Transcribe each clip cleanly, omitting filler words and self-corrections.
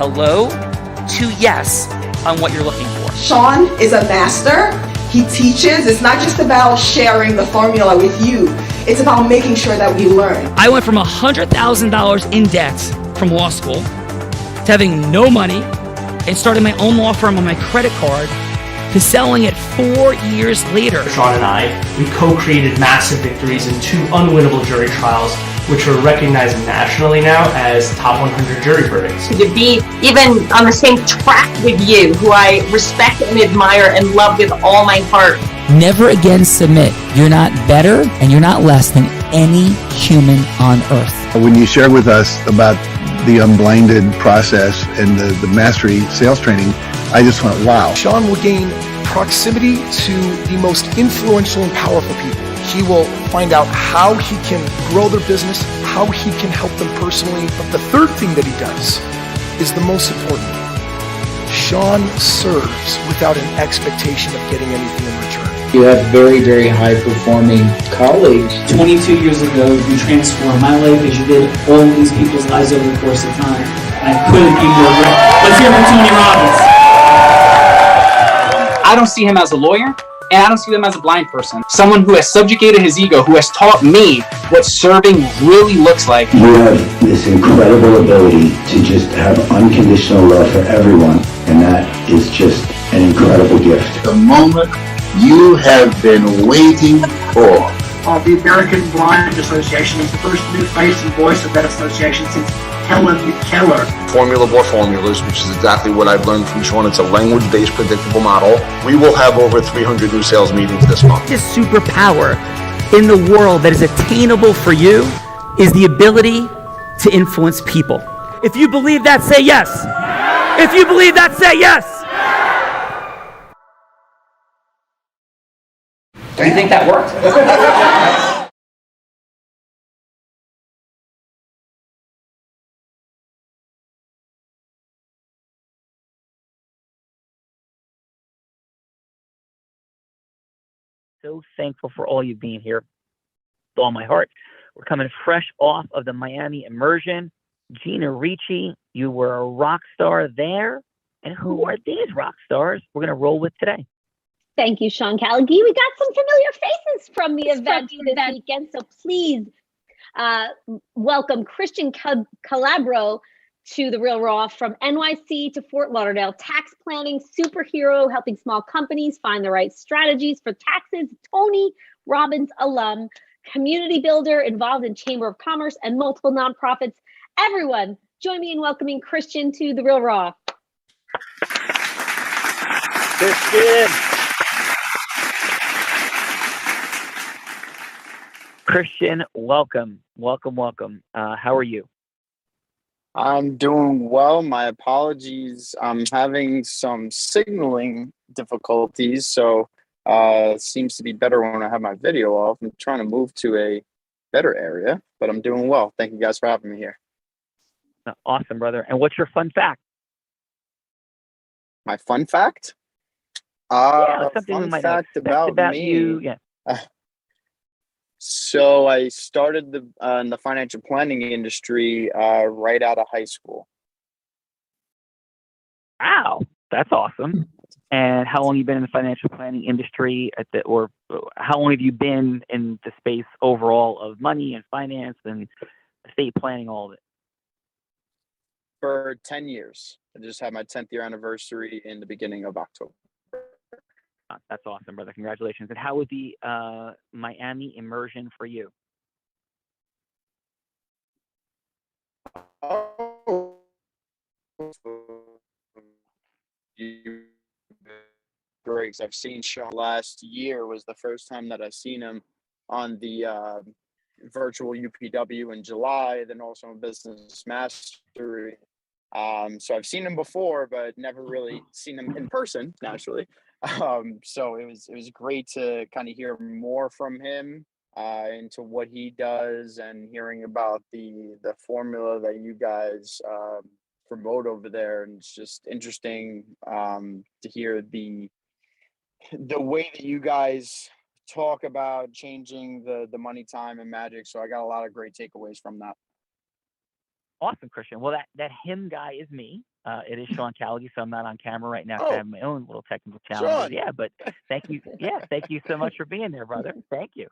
hello to yes on what you're looking for. Sean is a master. He teaches. It's not just about sharing the formula with you. It's about making sure that we learn. I went from $100,000 in debt from law school to having no money and starting my own law firm on my credit card to selling it 4 years later. Sean and I, we co-created massive victories in 2 unwinnable jury trials, which are recognized nationally now as top 100 jury verdicts. To be even on the same track with you, who I respect and admire and love with all my heart. Never again submit. You're not better and you're not less than any human on earth. When you shared with us about the Unblinded process and the mastery sales training, I just went, wow. Sean will gain proximity to the most influential and powerful people. He will find out how he can grow their business, how he can help them personally. But the third thing that he does is the most important. Sean serves without an expectation of getting anything in return. You have very, very high-performing colleagues. 22 years ago, you transformed my life as you did all of these people's lives over the course of time. And I couldn't be more grateful. Let's hear from Tony Robbins. I don't see him as a lawyer, and I don't see him as a blind person. Someone who has subjugated his ego, who has taught me what serving really looks like. You have this incredible ability to just have unconditional love for everyone, and that is just an incredible gift. The moment you have been waiting for. The American Blind Association is the first new face and voice of that association since Helen Keller. Formula for formulas, which is exactly what I've learned from Sean. It's a language-based predictable model. We will have over 300 new sales meetings this month. This superpower in the world that is attainable for you is the ability to influence people. If you believe that, say yes. If you believe that, say yes. Do you think that worked? So thankful for all you being here with all my heart. We're coming fresh off of the Miami immersion. Gina Ricci, you were a rock star there. And who are these rock stars we're going to roll with today? Thank you, Sean Callagy. We got some familiar faces from the event this weekend, so please welcome Christian Calabro to The Real Raw. From NYC to Fort Lauderdale, tax planning superhero, helping small companies find the right strategies for taxes. Tony Robbins alum, community builder, involved in Chamber of Commerce and multiple nonprofits. Everyone, join me in welcoming Christian to The Real Raw. Christian, welcome. How are you? I'm doing well. My apologies. I'm having some signaling difficulties, so it seems to be better when I have my video off. I'm trying to move to a better area, but I'm doing well. Thank you guys for having me here. Awesome, brother. And what's your fun fact? My fun fact? Something fun we might fact know. about me. You. Yeah. So I started in the financial planning industry right out of high school. Wow, that's awesome. And how long have you been in the financial planning industry or how long have you been in the space overall of money and finance and estate planning, all of it? For 10 years. I just had my 10th year anniversary in the beginning of October. That's awesome, brother. Congratulations. And how was the Miami immersion for you? Great. I've seen Sean last year was the first time that I've seen him on the virtual UPW in July, then also in Business Mastery. So I've seen him before, but never really seen him in person, naturally. So it was great to kind of hear more from him into what he does and hearing about the formula that you guys promote over there. And it's just interesting to hear the way that you guys talk about changing the money, time, and magic. So I got a lot of great takeaways from that. Awesome, Christian. Well, that him guy is me. It is Sean Callagy, so I'm not on camera right now. I have my own little technical challenges. Sean. Yeah, but thank you. Yeah, thank you so much for being there, brother. Thank you.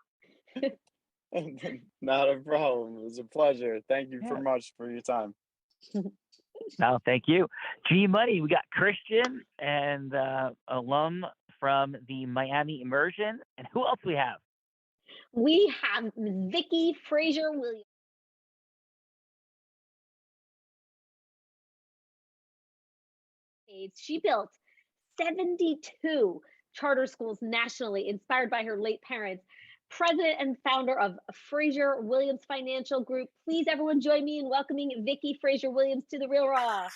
Not a problem. It was a pleasure. Thank you Yeah. much for your time. No, thank you. G Money, we got Christian and alum from the Miami Immersion. And who else we have? We have Vicki Fraser Williams. She built 72 charter schools nationally, inspired by her late parents. President and founder of Fraser Williams Financial Group. Please, everyone, join me in welcoming Vicki Fraser Williams to The Real Raw.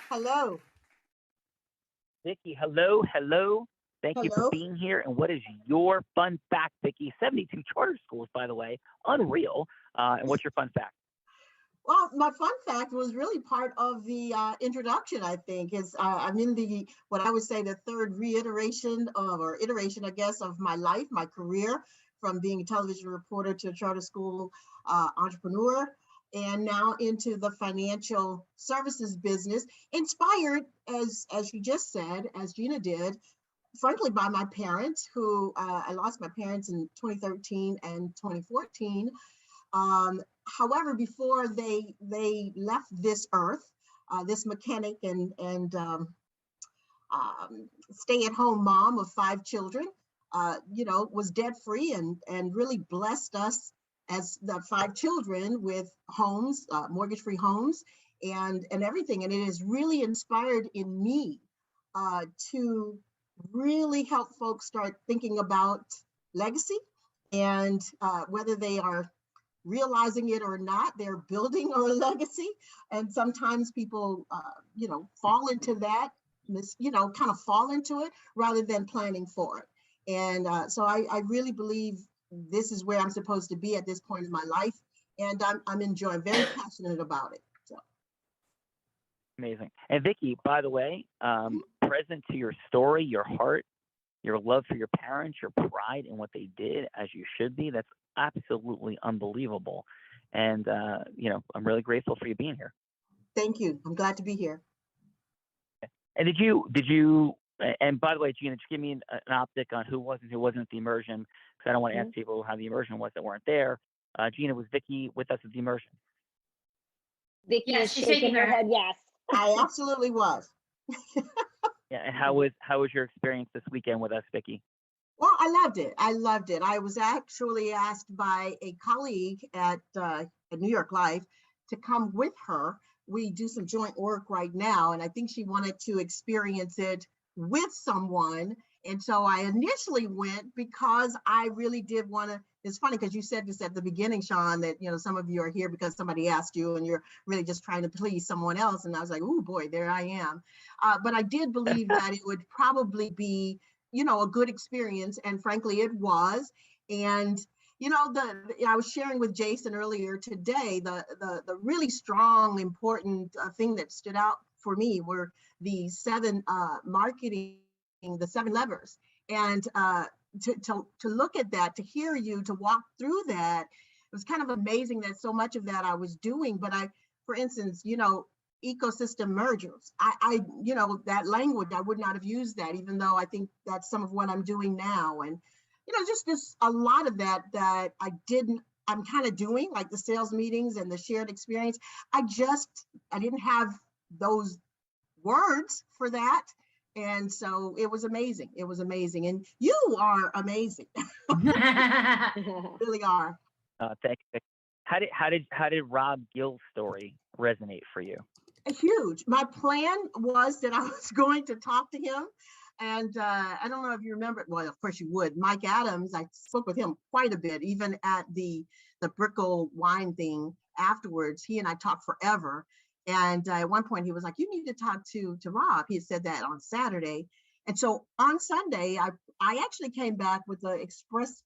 Hello. Vicki, hello. Thank you for Hello. being here. And what is your fun fact, Vicki? 72 charter schools, by the way. Unreal. And what's your fun fact? Well, my fun fact was really part of the introduction, I think. I'm in the, what I would say, the third iteration, I guess, of my life, my career, from being a television reporter to a charter school entrepreneur, and now into the financial services business, inspired, as you just said, as Gina did, frankly, by my parents, who I lost my parents in 2013 and 2014. However, before they left this earth, this mechanic and stay-at-home mom of 5 children, was debt-free and really blessed us as the 5 children with homes, mortgage-free homes, and everything. And it has really inspired in me to really help folks start thinking about legacy, and whether they are realizing it or not, they're building a legacy. And sometimes people, fall into that, kind of fall into it rather than planning for it. And so I really believe this is where I'm supposed to be at this point in my life. And I'm enjoying, very passionate about it. So. Amazing. And Vicki, by the way, present to your story, your heart, your love for your parents, your pride in what they did, as you should be. That's absolutely unbelievable. And, I'm really grateful for you being here. Thank you. I'm glad to be here. And did you, and by the way, Gina, just give me an optic on who was and who wasn't at the immersion, because I don't want to ask people how the immersion was that weren't there. Gina, was Vicki with us at the immersion? Vicki is shaking her head, yes. I absolutely was. Yeah, and how was your experience this weekend with us, Vicki? Well, I loved it. I was actually asked by a colleague at New York Life to come with her. We do some joint work right now, and I think she wanted to experience it with someone. And so I initially went because I really did want to. It's funny because you said this at the beginning, Sean, that some of you are here because somebody asked you and you're really just trying to please someone else. And I was like, oh boy, there I am. But I did believe that it would probably be a good experience, and frankly, it was. And I was sharing with Jason earlier today the really strong, important thing that stood out for me were the 7 marketing, the 7 levers, and to look at that, to hear you, to walk through that, it was kind of amazing that so much of that I was doing. But for instance, ecosystem mergers. I that language, I would not have used that, even though I think that's some of what I'm doing now. And, just a lot of that I'm kind of doing, like the sales meetings and the shared experience. I didn't have those words for that. And so it was amazing. It was amazing. And you are amazing. Really are. Thank you. How did Rob Gill's story resonate for you? Huge. My plan was that I was going to talk to him. And I don't know if you remember, well, of course you would. Mike Adams, I spoke with him quite a bit, even at the Brickell wine thing afterwards. He and I talked forever. And at one point he was like, you need to talk to Rob. He had said that on Saturday. And so on Sunday, I actually came back with the express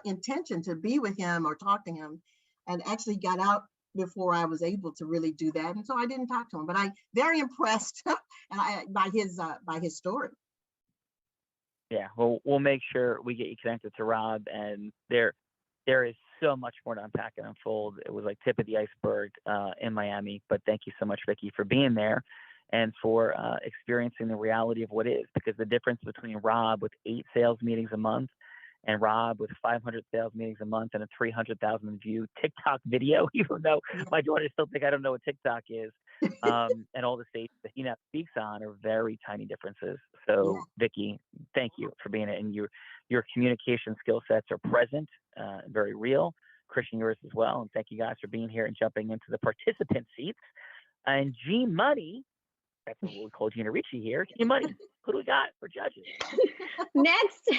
intention to be with him or talk to him, and actually got out before I was able to really do that. And so I didn't talk to him, but I'm very impressed by his story. Yeah, we'll make sure we get you connected to Rob, and there is so much more to unpack and unfold. It was like tip of the iceberg in Miami, but thank you so much, Vicky, for being there and for experiencing the reality of what is, because the difference between Rob with 8 sales meetings a month and Rob with 500 sales meetings a month and a 300,000 view TikTok video, even though my daughter still think I don't know what TikTok is, and all the states that he now speaks on are very tiny differences. So, Vicky, thank you for being it, and your communication skill sets are present, very real. Christian, yours as well, and thank you guys for being here and jumping into the participant seats. And G Money, that's what we call Gina Ricci here. G Money, who do we got for judges? Next,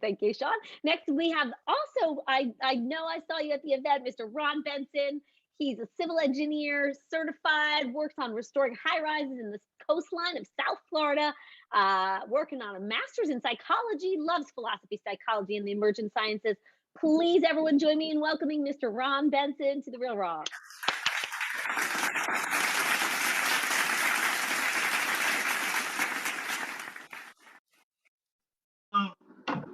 thank you, Sean. Next, we have also, I know I saw you at the event, Mr. Ron Benson. He's a civil engineer, certified, works on restoring high rises in the coastline of South Florida, working on a master's in psychology, loves philosophy, psychology, and the emergent sciences. Please, everyone, join me in welcoming Mr. Ron Benson to The Real Raw.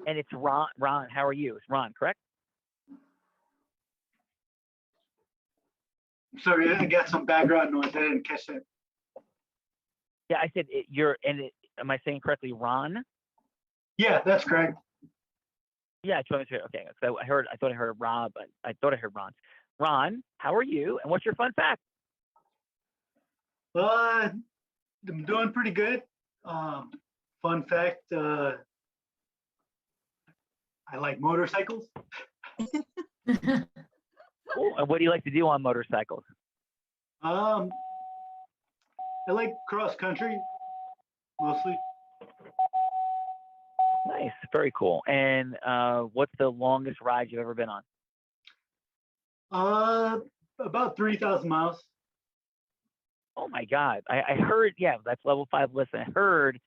And it's Ron. Ron, how are you? It's Ron, correct? Sorry, I got some background noise. I didn't catch it. Yeah, I said am I saying correctly, Ron? Yeah, that's correct. Yeah, okay. So I thought I heard Rob, but I thought I heard Ron. Ron, how are you? And what's your fun fact? I'm doing pretty good. Fun fact, I like motorcycles. Cool. And what do you like to do on motorcycles? I like cross country, mostly. Nice, very cool. And what's the longest ride you've ever been on? About 3,000 miles. Oh my God. I heard, yeah, that's level 5 listen. I heard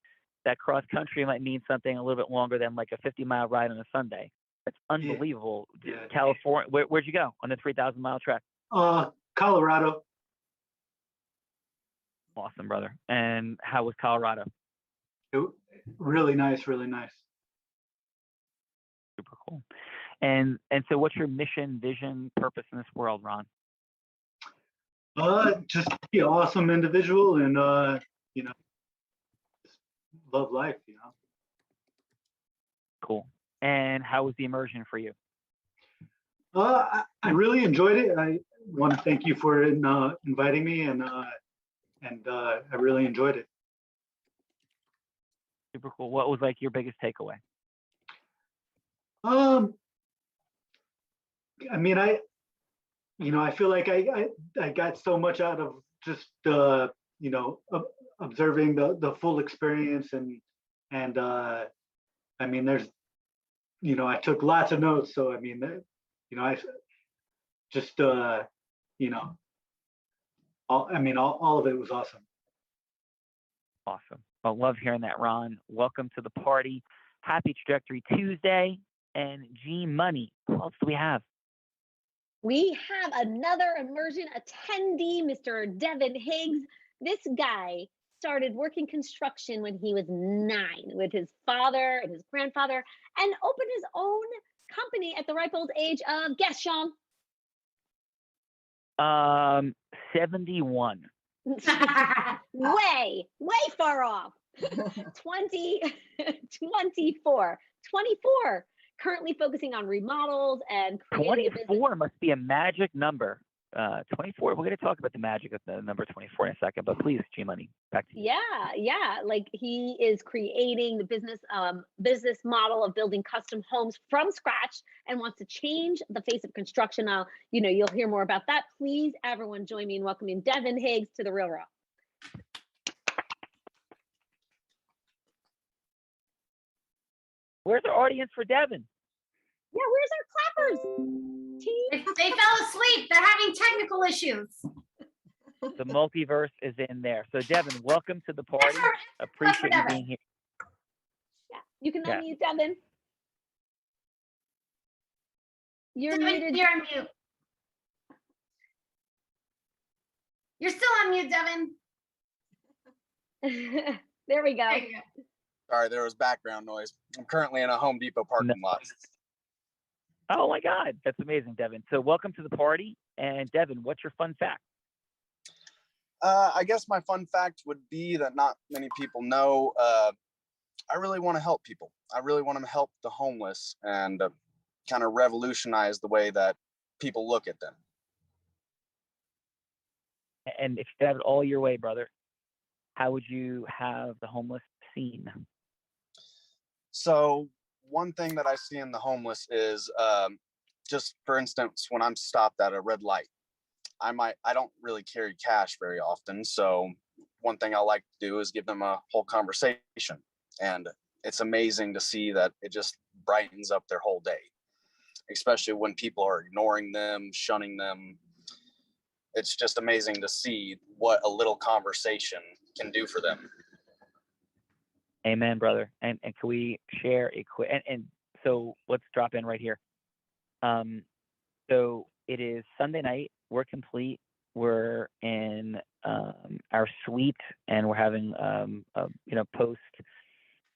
that cross country might mean something a little bit longer than like a 50-mile ride on a Sunday. That's unbelievable. Yeah. California, where'd you go on the 3,000-mile trek? Colorado. Awesome, brother. And how was Colorado? Really nice, really nice. Super cool. And so what's your mission, vision, purpose in this world, Ron? Just be an awesome individual and just love life, Cool. And how was the immersion for you? I really enjoyed it. I want to thank you for inviting me, and I really enjoyed it. Super cool. What was like your biggest takeaway? I mean, I feel like I got so much out of just observing the full experience, and I mean, there's I took lots of notes, so I mean, I just all of it was awesome. Awesome. I love hearing that, Ron. Welcome to the party. Happy Trajectory Tuesday. And G Money, who else do we have? We have another immersion attendee, Mr. Devin Higgs. This guy started working construction when he was 9 with his father and his grandfather, and opened his own company at the ripe old age of, guess, Sean? 71. way far off. 24. Currently focusing on remodels and creating 24 must be a magic number. 24. We're going to talk about the magic of the number 24 in a second, but please, G Money, back to you. Yeah. Like he is creating the business model of building custom homes from scratch and wants to change the face of construction. Now, you'll hear more about that. Please, everyone, join me in welcoming Devin Higgs to the Real Raw. Where's our audience for Devin? Yeah, where's our clappers? They fell asleep. They're having technical issues. The multiverse is in there. So Devin, welcome to the party. Appreciate you being here. Yeah, you can unmute Devin. You're muted. You're on mute. You're still on mute, Devin. There we go. There you go. Sorry, there was background noise. I'm currently in a Home Depot parking lot. Oh my God, that's amazing, Devin. So welcome to the party. And Devin, what's your fun fact? I guess my fun fact would be that not many people know. I really want to help people. I really want to help the homeless and kind of revolutionize the way that people look at them. And if you could have it all your way, brother, how would you have the homeless seen? So one thing that I see in the homeless is just, for instance, when I'm stopped at a red light, I don't really carry cash very often. So one thing I like to do is give them a whole conversation. And it's amazing to see that it just brightens up their whole day, especially when people are ignoring them, shunning them. It's just amazing to see what a little conversation can do for them. Amen, brother. And can we share a quick, and so let's drop in right here. So it is Sunday night. We're complete. We're in our suite, and we're having a post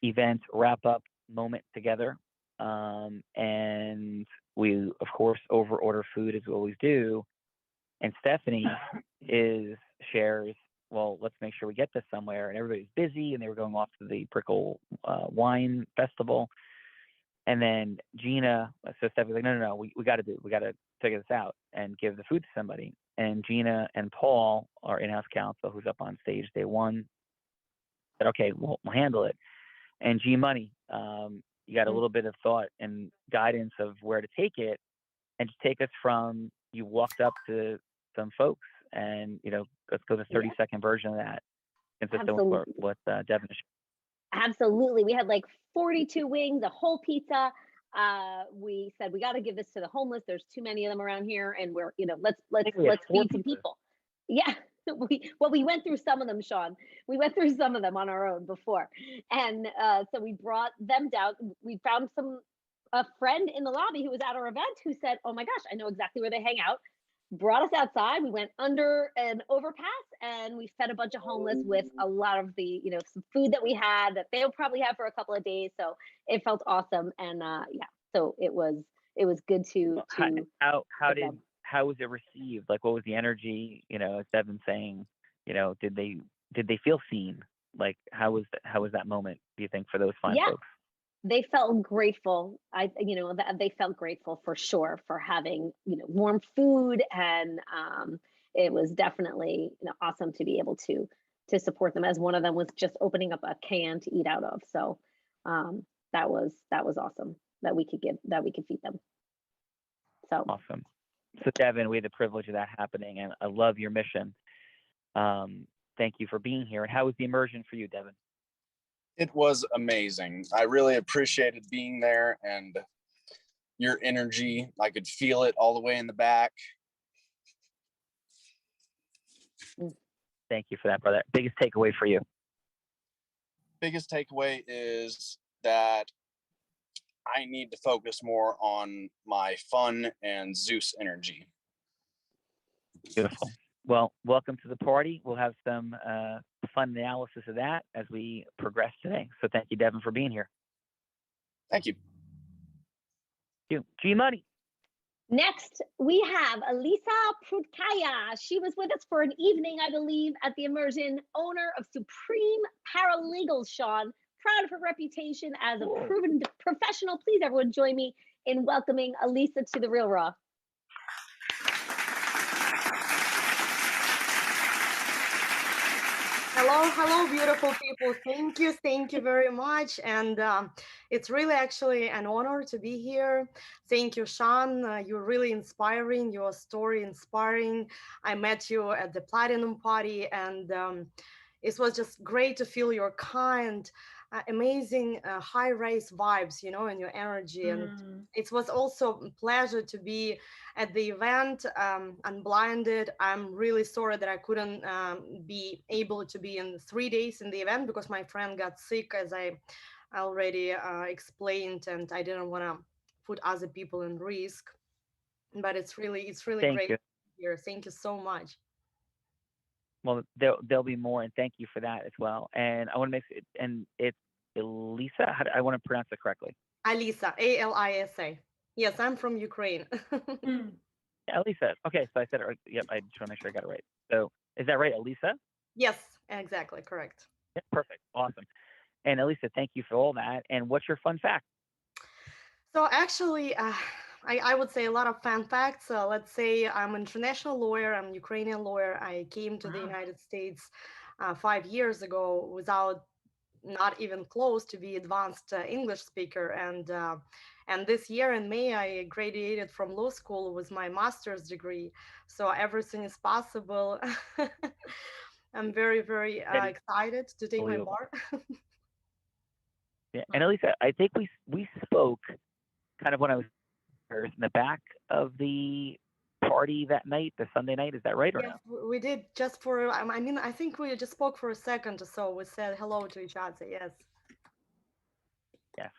event wrap up moment together. And we of course over order food as we always do. And Stephanie shares, well, let's make sure we get this somewhere. And everybody's busy, and they were going off to the Prickle Wine Festival. And then Gina, so Stephanie's like, no, we got to figure this out and give the food to somebody. And Gina and Paul, our in-house counsel, who's up on stage day one, said, okay, we'll handle it. And G Money, you got a little bit of thought and guidance of where to take it, and to take us from, you walked up to some folks, and let's go to the 30-second version of that, consistent with what Devin is. Absolutely. We had like 42 wings, a whole pizza. We said, we got to give this to the homeless. There's too many of them around here. And we're, let's feed some people. Yeah. We went through some of them, Sean. We went through some of them on our own before. And so we brought them down. We found a friend in the lobby who was at our event who said, oh my gosh, I know exactly where they hang out. Brought us outside. We went under an overpass, and we fed a bunch of homeless with a lot of the, some food that we had that they'll probably have for a couple of days. So it felt awesome. And so it was good to how was it received? Like, what was the energy? As Devin saying, did they feel seen? Like, how was that moment, do you think, for those fine folks? They felt grateful. They felt grateful for sure for having, warm food, and it was definitely awesome to be able to support them, as one of them was just opening up a can to eat out of. So that was awesome that we could feed them. So awesome. So Devin, we had the privilege of that happening, and I love your mission. Thank you for being here. And how was the immersion for you, Devin? It was amazing. I really appreciated being there, and your energy. I could feel it all the way in the back. Thank you for that, brother. Biggest takeaway for you? Biggest takeaway is that I need to focus more on my fun and Zeus energy. Beautiful. Well, welcome to the party. We'll have some fun analysis of that as we progress today. So thank you, Devin, for being here. Thank you. G Money. Next, we have Elisa Prutkaya. She was with us for an evening, I believe, at the immersion. Owner of Supreme Paralegals, Sean. Proud of her reputation as a proven professional. Please, everyone, join me in welcoming Elisa to The Real Raw. Hello, beautiful people. Thank you very much. And it's really actually an honor to be here. Thank you, Sean. You're really inspiring. Your story inspiring. I met you at the Platinum Party, and it was just great to feel your kind, amazing high race vibes, and your energy. And it was also a pleasure to be at the event, Unblinded. I'm really sorry that I couldn't be able to be in 3 days in the event because my friend got sick, as I already explained, and I didn't want to put other people in risk. But it's really great to be here. Thank you so much. Well, there'll be more, and thank you for that as well. And I want to make it, and it's Elisa? I want to pronounce it correctly. Alisa, A-L-I-S-A. Yes, I'm from Ukraine. Yeah, Elisa. Okay, so I said it right. Yep, I just want to make sure I got it right. So is that right, Elisa? Yes, exactly, correct. Yeah, perfect. Awesome. And Elisa, thank you for all that. And what's your fun fact? So actually, I would say a lot of fun facts. Let's say I'm an international lawyer. I'm a Ukrainian lawyer. I came to the United States 5 years ago without not even close to be advanced English speaker. And this year in May, I graduated from law school with my master's degree. So everything is possible. I'm very, very excited to take my bar. Yeah, and Elisa, I think we spoke kind of when I was in the back of the party that night, the Sunday night. Is that right or Yes, no? we did just for, I mean, I think we just spoke for a second or so. We said hello to each other. Yes. Yes,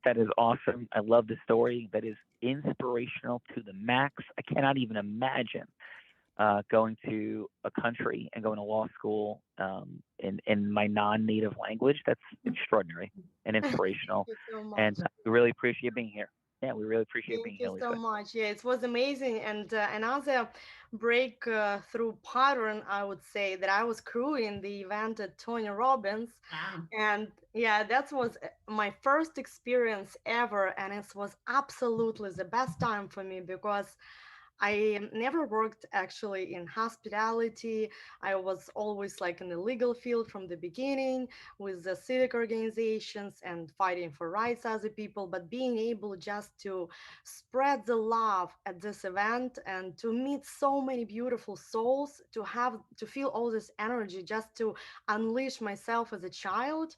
that is awesome. I love the story. That is inspirational to the max. I cannot even imagine going to a country and going to law school in my non-native language. That's extraordinary and inspirational. Thank you so much. And we really appreciate being here. Yeah, we really appreciate being here, Thank you so Lisa. much. Yeah, it was amazing. And another breakthrough pattern, I would say, that I was crewing the event at Tony Robbins. Wow. And yeah, that was my first experience ever. And it was absolutely the best time for me because I never worked actually in hospitality. I was always like in the legal field from the beginning with the civic organizations and fighting for rights as a people, but being able just to spread the love at this event and to meet so many beautiful souls, to feel all this energy, just to unleash myself as a child,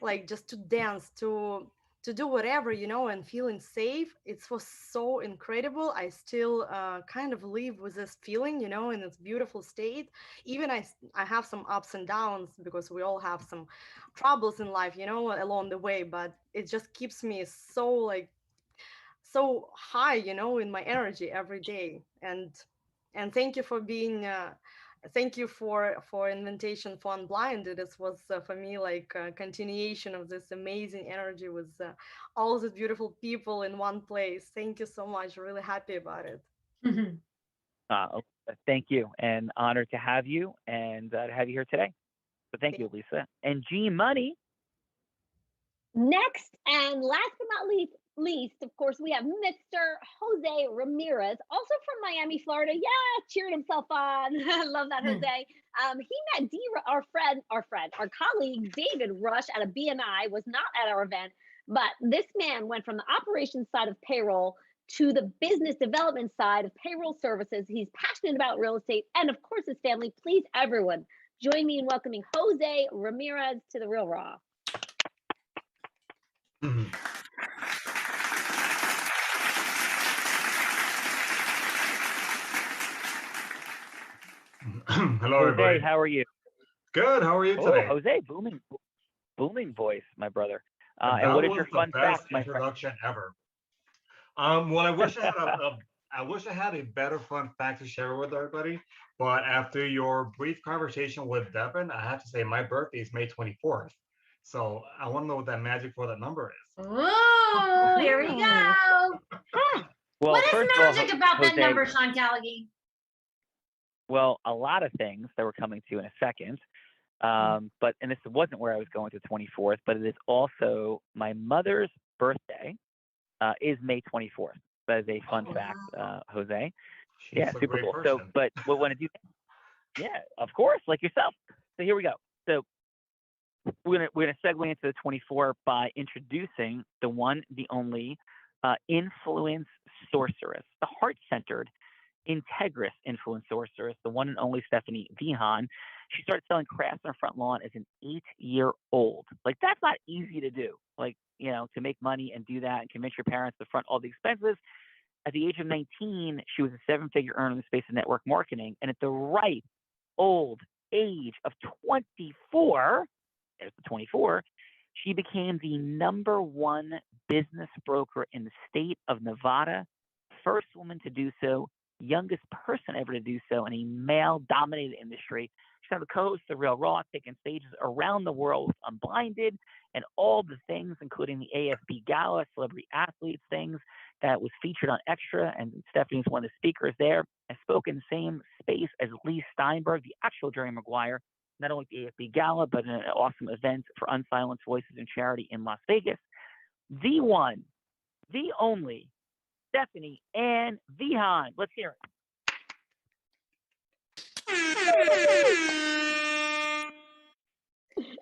like just to dance, to do whatever, and feeling safe. It was so incredible. I still kind of live with this feeling, in its beautiful state. Even I have some ups and downs because we all have some troubles in life, along the way, but it just keeps me so high, in my energy every day. And thank you for being thank you for invitation for Unblinded. This was for me like a continuation of this amazing energy with all these beautiful people in one place. Thank you so much. Really happy about it. Thank you, and honored to have you and to have you here today. So thank you, Lisa. And G Money. Next and last but not least, of course, we have Mr. Jose Ramirez, also from Miami, Florida. Yeah, cheering himself on. I love that, Jose. He met our colleague David Rush at a BNI, was not at our event, but this man went from the operations side of payroll to the business development side of payroll services. He's passionate about real estate and, of course, his family. Please, everyone, join me in welcoming Jose Ramirez to the Real Raw. Hello, everybody. Jose, how are you? Good. How are you today? Jose, booming voice, my brother. And what is your fun fact, my friend? Introduction ever. Well, I wish I had a better fun fact to share with everybody, but after your brief conversation with Devin, I have to say my birthday is May 24th. So I want to know what that magic for that number is. Ooh, here we go. Well, what is first magic of all, about that Jose, number, Sean Callagy? Well, a lot of things that we're coming to in a second. And this wasn't where I was going to the 24th, but it is also my mother's birthday is May 24th. That is a fun fact, Jose. She's super cool. Person. So, but what want to do? Yeah, of course, like yourself. So here we go. So we're gonna segue into the 24 by introducing the one, the only influence sorceress, the heart-centered, integrous influence sorceress, the one and only Stephanie Vihan. She started selling crafts on her front lawn as an 8-year-old. Like, that's not easy to do. Like, to make money and do that and convince your parents to front all the expenses. At the age of 19, she was a 7-figure earner in the space of network marketing. And at the ripe old age of 24, there's the 24, she became the #1 business broker in the state of Nevada, first woman to do so, youngest person ever to do so in a male-dominated industry. now the co-host of Real Raw, taking stages around the world with Unblinded and all the things, including the AFB Gala, Celebrity Athletes things that was featured on Extra, and Stephanie's one of the speakers there. I spoke in the same space as Lee Steinberg, the actual Jerry Maguire, not only at the AFB Gala, but an awesome event for Unsilenced Voices in Charity in Las Vegas. The one, the only, Stephanie Ann Vihan. Let's hear it.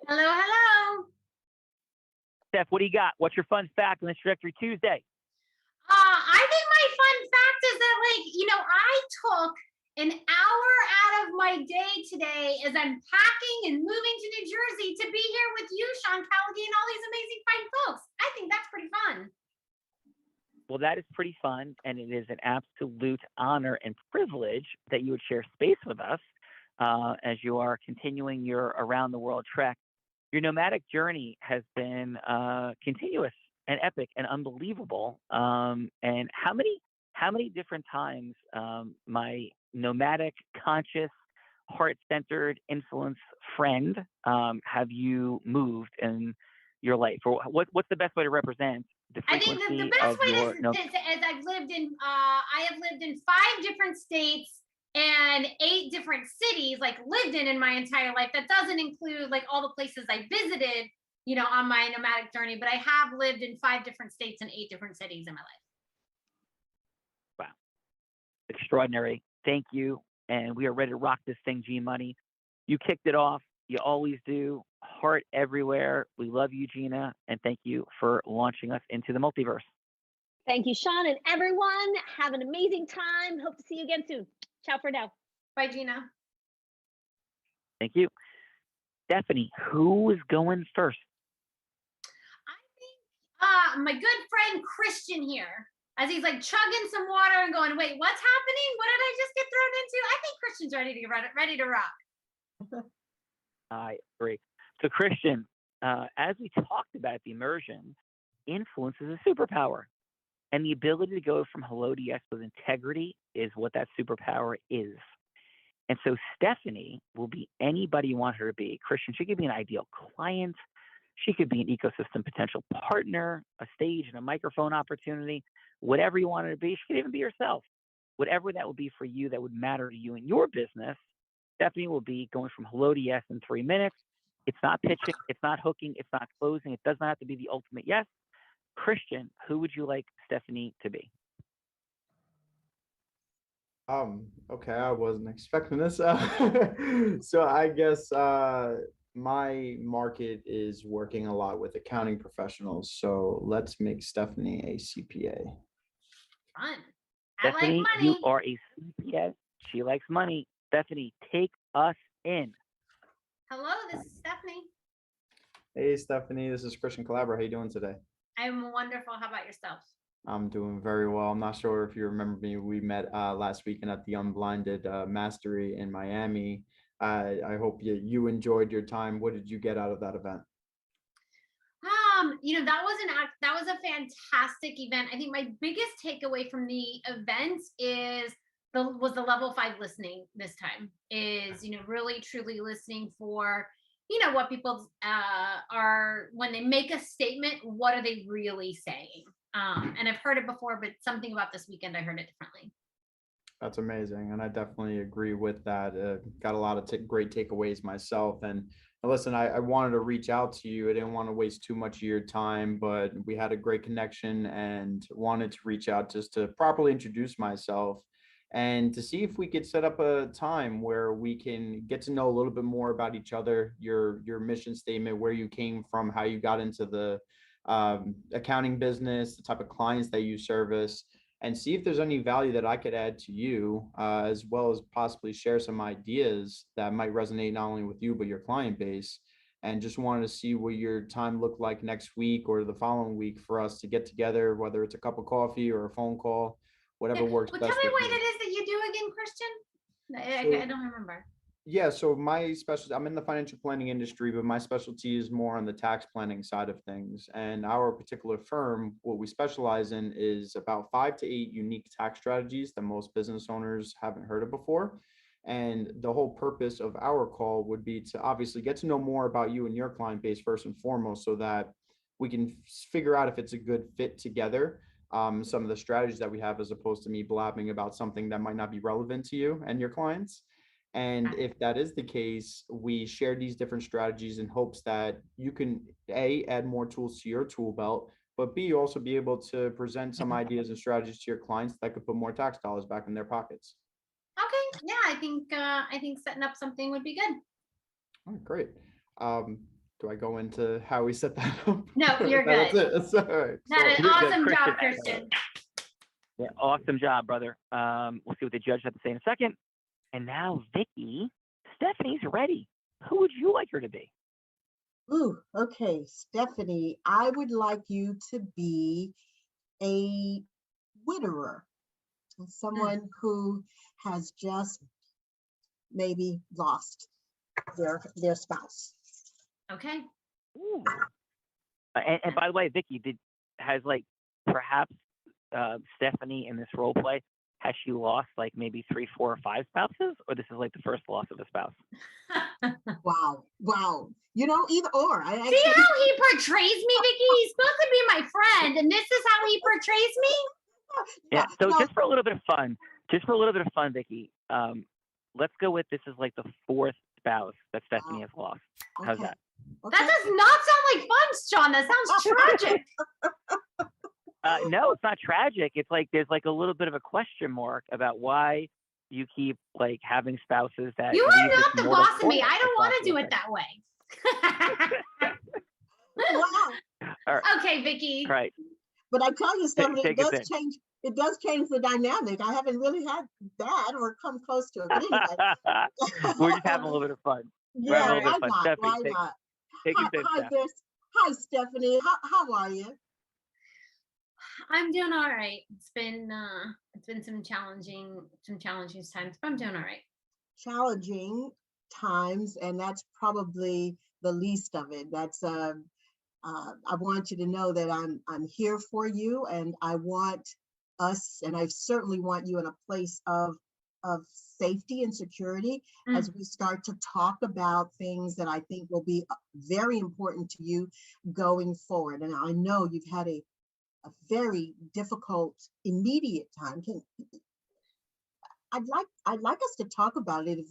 Hello, hello. Steph, what do you got? What's your fun fact on this Trajectory Tuesday? I think my fun fact is that, I took an hour out of my day today as I'm packing and moving to New Jersey to be here with you, Sean Callagy, and all these amazing fine folks. I think that's pretty fun. Well, that is pretty fun, and it is an absolute honor and privilege that you would share space with us as you are continuing your around the world trek. Your nomadic journey has been continuous and epic and unbelievable. And how many different times my nomadic, conscious, heart-centered, influence friend have you moved in your life? Or what's the best way to represent the frequency I think the best way is I have lived in 5 different states and 8 different cities, lived in my entire life. That doesn't include all the places I visited, on my nomadic journey, but I have lived in 5 different states and 8 different cities in my life. Wow. Extraordinary. Thank you. And we are ready to rock this thing, G Money. You kicked it off. You always do. Heart everywhere. We love you, Gina. And thank you for launching us into the multiverse. Thank you, Sean, and everyone. Have an amazing time. Hope to see you again soon. Ciao for now. Bye, Gina. Thank you. Stephanie, who is going first? My good friend Christian here, as he's chugging some water and going, wait, what's happening? What did I just get thrown into? I think Christian's ready to rock. I agree. So Christian, as we talked about the immersion, influence is a superpower. And the ability to go from hello to yes with integrity is what that superpower is. And so Stephanie will be anybody you want her to be. Christian, she could be an ideal client. She could be an ecosystem potential partner, a stage and a microphone opportunity, whatever you want her to be. She could even be herself. Whatever that would be for you that would matter to you in your business, Stephanie will be going from hello to yes in 3 minutes. It's not pitching. It's not hooking. It's not closing. It does not have to be the ultimate yes. Christian, who would you like Stephanie to be? Okay, I wasn't expecting this. So I guess my market is working a lot with accounting professionals. So let's make Stephanie a CPA. Fun. Stephanie, I like money. you are a CPA. She likes money. Stephanie, take us in. Hello, this is Stephanie. Hey, Stephanie, this is Christian Calabro. How you doing today? I'm wonderful. How about yourself? I'm doing very well. I'm not sure if you remember me. We met last weekend at the Unblinded Mastery in Miami. I hope you enjoyed your time. What did you get out of that event? That was a fantastic event. I think my biggest takeaway from the event was the level 5 listening this time. Is really truly listening for what people are when they make a statement. What are they really saying? And I've heard it before, but something about this weekend I heard it differently. That's amazing, and I definitely agree with that. Got a lot of great takeaways myself. And listen, I wanted to reach out to you. I didn't want to waste too much of your time, but we had a great connection and wanted to reach out just to properly introduce myself and to see if we could set up a time where we can get to know a little bit more about each other, your mission statement, where you came from, how you got into the accounting business, the type of clients that you service, and see if there's any value that I could add to you, as well as possibly share some ideas that might resonate not only with you, but your client base. And just wanted to see what your time looked like next week or the following week for us to get together, whether it's a cup of coffee or a phone call, whatever works best. Tell me what you. it is that you do again, Christian. I don't remember. Yeah, so my specialty, I'm in the financial planning industry, but my specialty is more on the tax planning side of things. And our particular firm, what we specialize in is about 5 to 8 unique tax strategies that most business owners haven't heard of before. And the whole purpose of our call would be to obviously get to know more about you and your client base first and foremost, so that we can figure out if it's a good fit together. Some of the strategies that we have, as opposed to me blabbing about something that might not be relevant to you and your clients. And if that is the case, we share these different strategies in hopes that you can A, add more tools to your tool belt, but B, also be able to present some ideas and strategies to your clients that could put more tax dollars back in their pockets. Okay, yeah, I think setting up something would be good. All right, great. Do I go into how we set that up? No, you're good. That's it. That's all right. That is You're good, awesome job, Christian. Christian. Yeah, awesome job, brother. We'll see what the judge has to say in a second. And now, Vicky, Stephanie's ready. Who would you like her to be? Ooh, okay, Stephanie, I would like you to be a widower, someone who has just maybe lost their spouse. Okay. Ooh. And by the way, Vicky, has perhaps Stephanie in this role play, has she lost like maybe 3, 4, or 5 spouses, or this is like the first loss of a spouse? Wow. You know, either or. See how he portrays me, Vicky? He's supposed to be my friend, and this is how he portrays me? Yeah. So just for a little bit of fun, Vicky, let's go with this is like the 4th spouse that Stephanie has lost. How's that? That does not sound like fun, Sean. That sounds tragic. No, it's not tragic. It's like there's like a little bit of a question mark about why you keep like having spouses that you are not the boss of me. I don't want to do it that way. Wow. Right. Okay, Vicky. All right. But I tell you, Stephanie, Take it does change the dynamic. I haven't really had that or come close to it. But anyway. We're just having a little bit of fun. Yeah, why not? Why not? Hi, Stephanie. How are you? I'm doing all right. It's been some challenging times, but I'm doing all right. Challenging times, and that's probably the least of it. That's I want you to know that I'm here for you, and I want us, and I certainly want you in a place of safety and security as we start to talk about things that I think will be very important to you going forward. And I know you've had a very difficult immediate time. I'd like us to talk about it if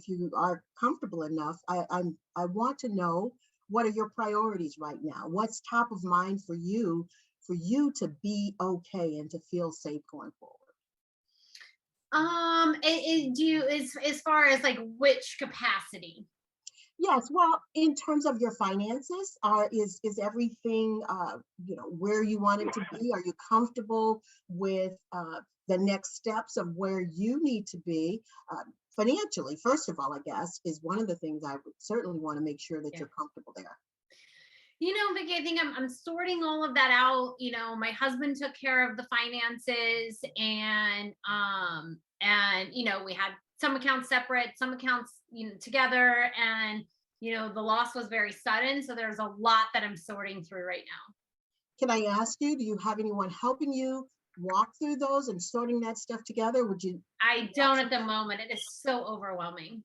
you are comfortable enough. I want to know, what are your priorities right now? What's top of mind for you to be okay and to feel safe going forward? As far as like which capacity? Yes, well, in terms of your finances, is everything where you want it to be? Are you comfortable with the next steps of where you need to be financially? First of all, I guess, is one of the things I would certainly want to make sure that you're comfortable there. You know, Vicky, I think I'm sorting all of that out. You know, my husband took care of the finances, and you know, we had some accounts separate, some accounts, you know, together, and you know, the loss was very sudden, so there's a lot that I'm sorting through right now. Can I ask you, do you have anyone helping you walk through those and sorting that stuff together? Would you? I don't at the moment. It is so overwhelming.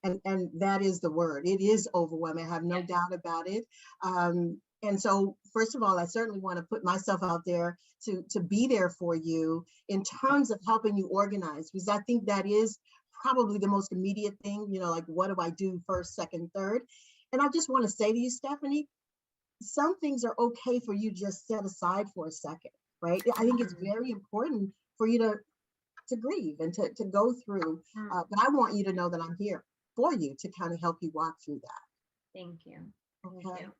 And that is the word. It is overwhelming. I have no doubt about it. And so, first of all, I certainly want to put myself out there to be there for you in terms of helping you organize, because I think that is probably the most immediate thing, you know, like what do I do first, second, third? And I just want to say to you, Stephanie, some things are okay for you just set aside for a second, right? I think it's very important for you to grieve and to go through, but I want you to know that I'm here for you to kind of help you walk through that. Thank you. Okay. Thank you.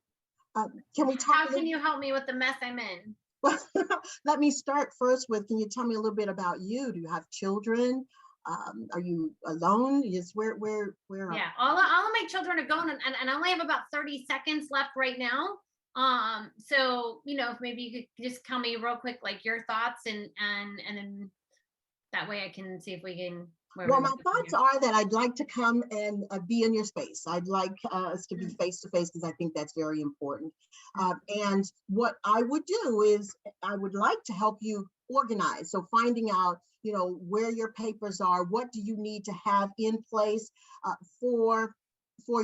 Can we talk? How can you help me with the mess I'm in? Let me start first with, can you tell me a little bit about you? Do you have children? Are you alone? Yes, where Yeah, all of my children are gone, and I only have about 30 seconds left right now. So, you know, if maybe you could just tell me real quick, like your thoughts, and then that way I can see if we can. Well, my thoughts are that I'd like to come and be in your space. I'd like us to be face to face, because I think that's very important. And what I would do is I would like to help you organized. So finding out, where your papers are, what do you need to have in place for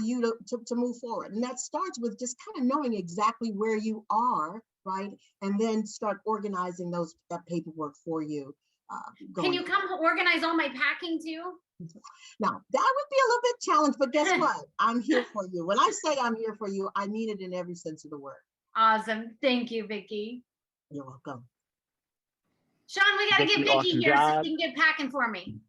you to move forward. And that starts with just kind of knowing exactly where you are, right? And then start organizing that paperwork for you. Can you come organize all my packing too? Now, that would be a little bit challenged, but guess what? I'm here for you. When I say I'm here for you, I mean it in every sense of the word. Awesome. Thank you, Vicki. You're welcome. Sean, we got to get Vicki awesome here job. so she can get packing for me.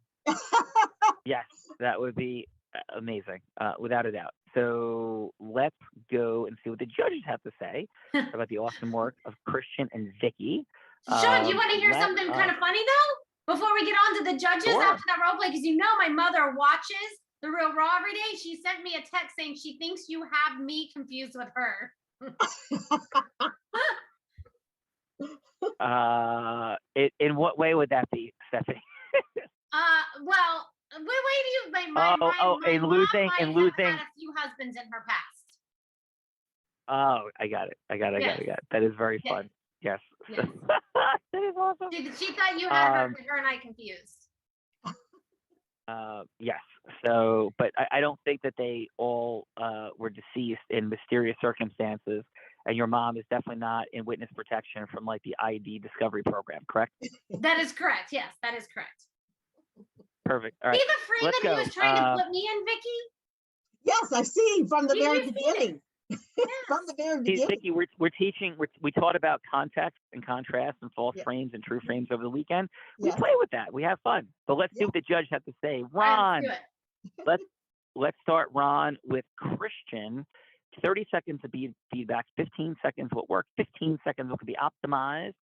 Yes, that would be amazing, without a doubt. So let's go and see what the judges have to say about the awesome work of Christian and Vicki. Sean, do you want to hear something kind of funny though? Before we get on to the judges after that role play, because my mother watches The Real Raw every day. She sent me a text saying she thinks you have me confused with her. In what way would that be, Stephanie? Well, wait, do you? My in mom losing, might in have losing. had a few husbands in her past. Oh, I got it. I got it. That is very fun. Yes. Yes. That is awesome. She thought you had her and I confused. Yes. So, but I don't think that they all were deceased in mysterious circumstances. And your mom is definitely not in witness protection from like the ID discovery program, correct? That is correct. Yes, that is correct. Perfect. All right. See the Freeman he was trying to put me in, Vicki? Yes, I see from the very beginning. From the very beginning. Vicki, we're teaching. We taught about context and contrast and false frames and true frames over the weekend. We play with that. We have fun. But let's see what the judge has to say. Ron, let's start, Ron, with Christian. 30 seconds of feedback, 15 seconds what worked, 15 seconds what could be optimized.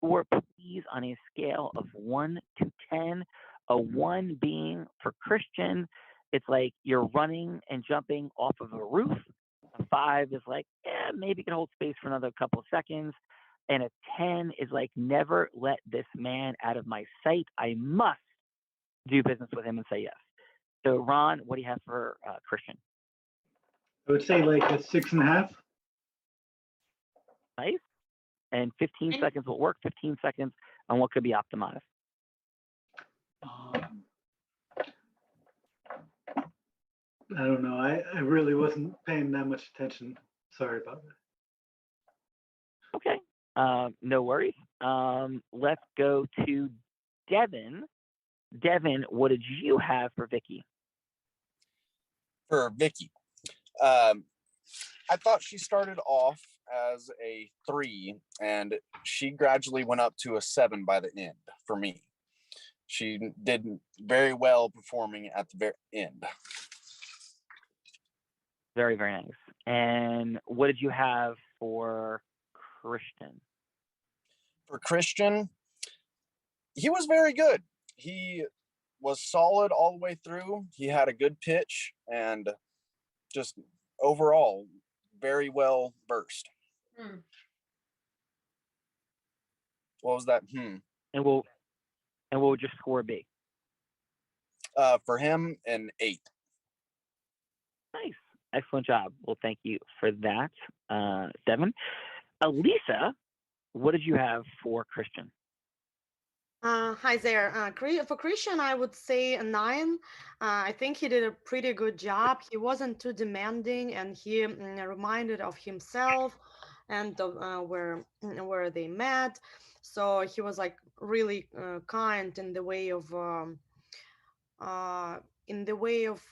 Or please, on a scale of 1 to 10, a 1 being for Christian, it's like you're running and jumping off of a roof. A 5 is like, maybe you can hold space for another couple of seconds. And a 10 is like, never let this man out of my sight. I must do business with him and say yes. So, Ron, what do you have for Christian? I would say like a 6.5. Nice. And 15 seconds will work, 15 seconds on what could be optimized. I don't know. I really wasn't paying that much attention. Sorry about that. Okay. No worries. Let's go to Devin. Devin, what did you have for Vicki? For Vicki, I thought she started off as a 3 and she gradually went up to a 7 by the end for me. She did very well performing at the very end. Very, very nice. And what did you have for Christian? For Christian, he was very good. He was solid all the way through. He had a good pitch and just overall very well versed. What was that? And what would your score be? For him, an 8. Nice. Excellent job. Well, thank you for that, Devin. Elisa, what did you have for Christian? Hi there. For Christian, I would say a 9. I think he did a pretty good job. He wasn't too demanding, and he reminded of himself and of where they met. So he was like really kind in the way of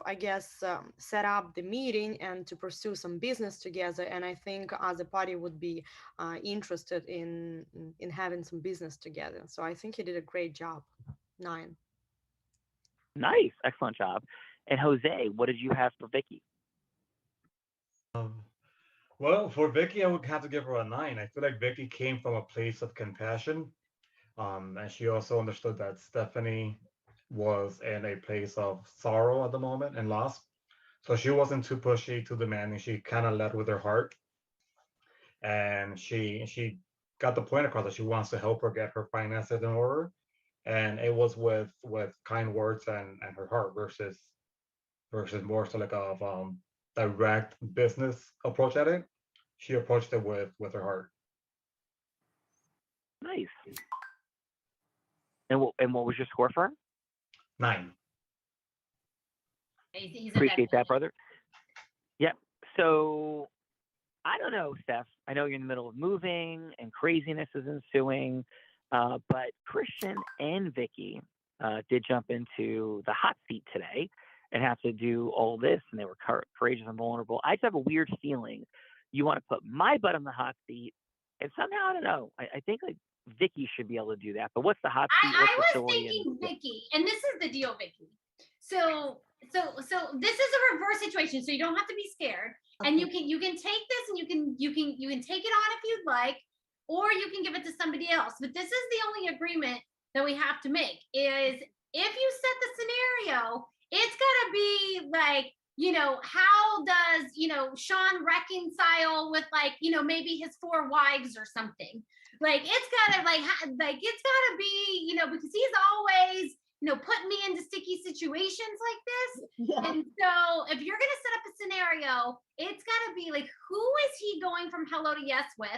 I guess set up the meeting and to pursue some business together. And I think other party would be interested in having some business together. So I think he did a great job. 9. Nice. Excellent job. And Jose, what did you have for Vicki? Well, for Vicki, I would have to give her a 9. I feel like Vicki came from a place of compassion. And she also understood that Stephanie was in a place of sorrow at the moment and loss. So she wasn't too pushy, too demanding. She kind of led with her heart. And she got the point across that she wants to help her get her finances in order. And it was with kind words and her heart versus more so like a direct business approach at it. She approached it with her heart. Nice. And what was your score for her? 9. He's Appreciate that, brother. Yep. So I don't know, Steph. I know you're in the middle of moving and craziness is ensuing, but Christian and Vicky did jump into the hot seat today and have to do all this, and they were courageous and vulnerable. I just have a weird feeling you want to put my butt on the hot seat, and somehow I don't know. I think like Vicky should be able to do that. But what's the hot seat? I was thinking Vicky, and this is the deal, Vicky. So this is a reverse situation, so you don't have to be scared, and you can take this and you can take it on if you'd like, or you can give it to somebody else. But this is the only agreement that we have to make is if you set the scenario, it's gotta be like, how does Sean reconcile with maybe his 4 wives or something? Like it's gotta it's gotta be because he's always putting me into sticky situations like this. Yeah. And so if you're gonna set up a scenario, it's gotta be like, who is he going from hello to yes with?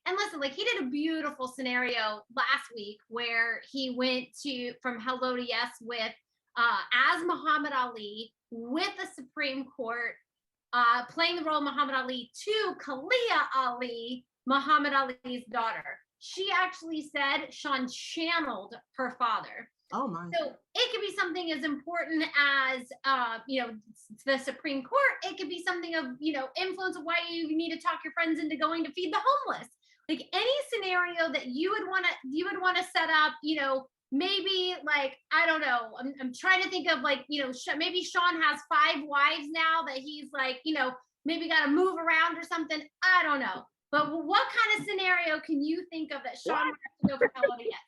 And listen, like he did a beautiful scenario last week where he went from hello to yes with as Muhammad Ali with the Supreme Court, playing the role of Muhammad Ali to Kalia Ali, Muhammad Ali's daughter. She actually said Sean channeled her father. Oh my. So it could be something as important as the Supreme Court. It could be something of influence of why you need to talk your friends into going to feed the homeless. Like any scenario that you would want to set up, maybe like, I don't know, I'm trying to think of like, maybe Sean has 5 wives now that he's like, maybe got to move around or something. I don't know. But what kind of scenario can you think of that Sean would have to go from hello to yes?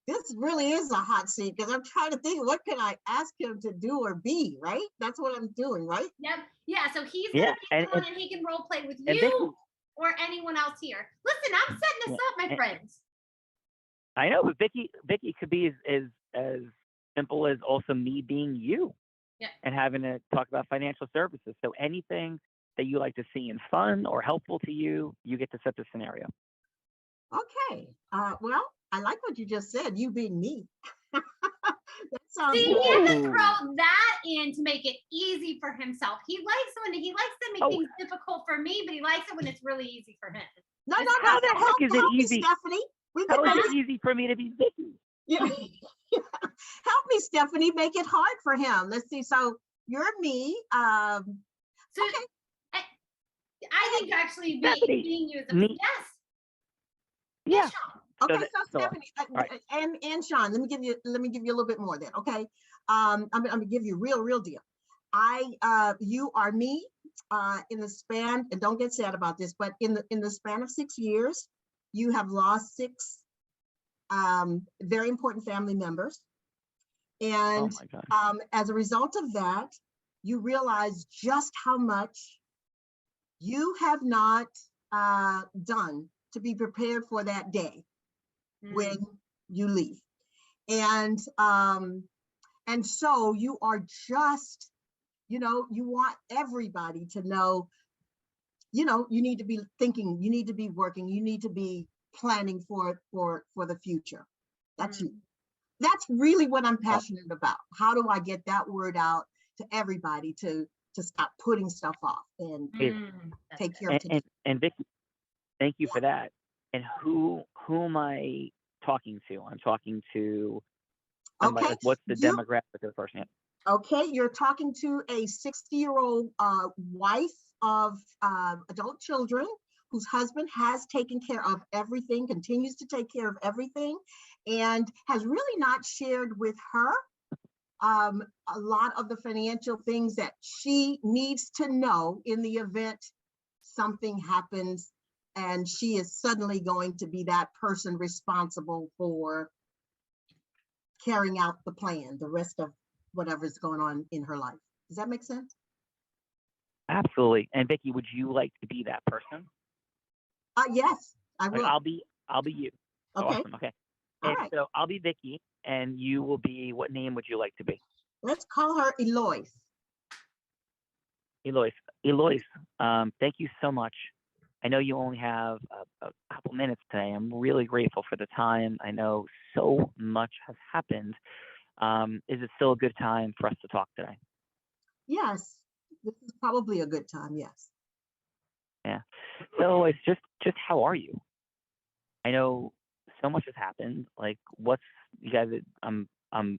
This really is a hot seat because I'm trying to think, what can I ask him to do or be, right? That's what I'm doing, right? Yep. Yeah. So he's going to be on and he can role play with you or anyone else here. Listen, I'm setting this up, my friends. I know, but Vicky could be as simple as also me being you and having to talk about financial services. So anything that you like to see in fun or helpful to you, you get to set the scenario. Okay. Well, I like what you just said, you being me. That sounds See, good. he has to throw that in to make it easy for himself. He likes to make things difficult for me, but he likes it when it's really easy for him. No. How the heck is it easy? Stephanie. How is it easy for me to be Vicky? Yeah. Help me, Stephanie, make it hard for him. Let's see. So you're me. So okay. I think actually being you is yes. Yeah. Okay, so Stephanie and Sean, let me give you a little bit more then. Okay, I'm gonna give you real deal. You are me in the span, and don't get sad about this, but in the span of 6 years, you have lost 6 very important family members, and as a result of that, you realize just how much you have not done to be prepared for that day when you leave. And so you are just, you want everybody to know, you need to be thinking, you need to be working, you need to be planning for the future. That's you. That's really what I'm passionate about. How do I get that word out to everybody to stop putting stuff off and take care of today? And Vicky, thank you for that. And who am I talking to? I'm talking to somebody. Okay. Like, what's the demographic of the person? Okay, you're talking to a 60-year-old wife of adult children whose husband has taken care of everything, continues to take care of everything, and has really not shared with her a lot of the financial things that she needs to know in the event something happens and she is suddenly going to be that person responsible for carrying out the plan, the rest of whatever's going on in her life. Does that make sense? Absolutely. And Vicky, would you like to be that person? Yes, I will. I'll be you. Okay. Awesome. Okay. All And right. so I'll be Vicky, and you will be. What name would you like to be? Let's call her Eloise. Eloise. Thank you so much I know you only have a couple minutes today. I'm really grateful for the time. I know so much has happened. Is it still a good time for us to talk today? Yes, this is probably a good time. Yes. Yeah. So it's just how are you? I know so much has happened. Like, what's you guys? I'm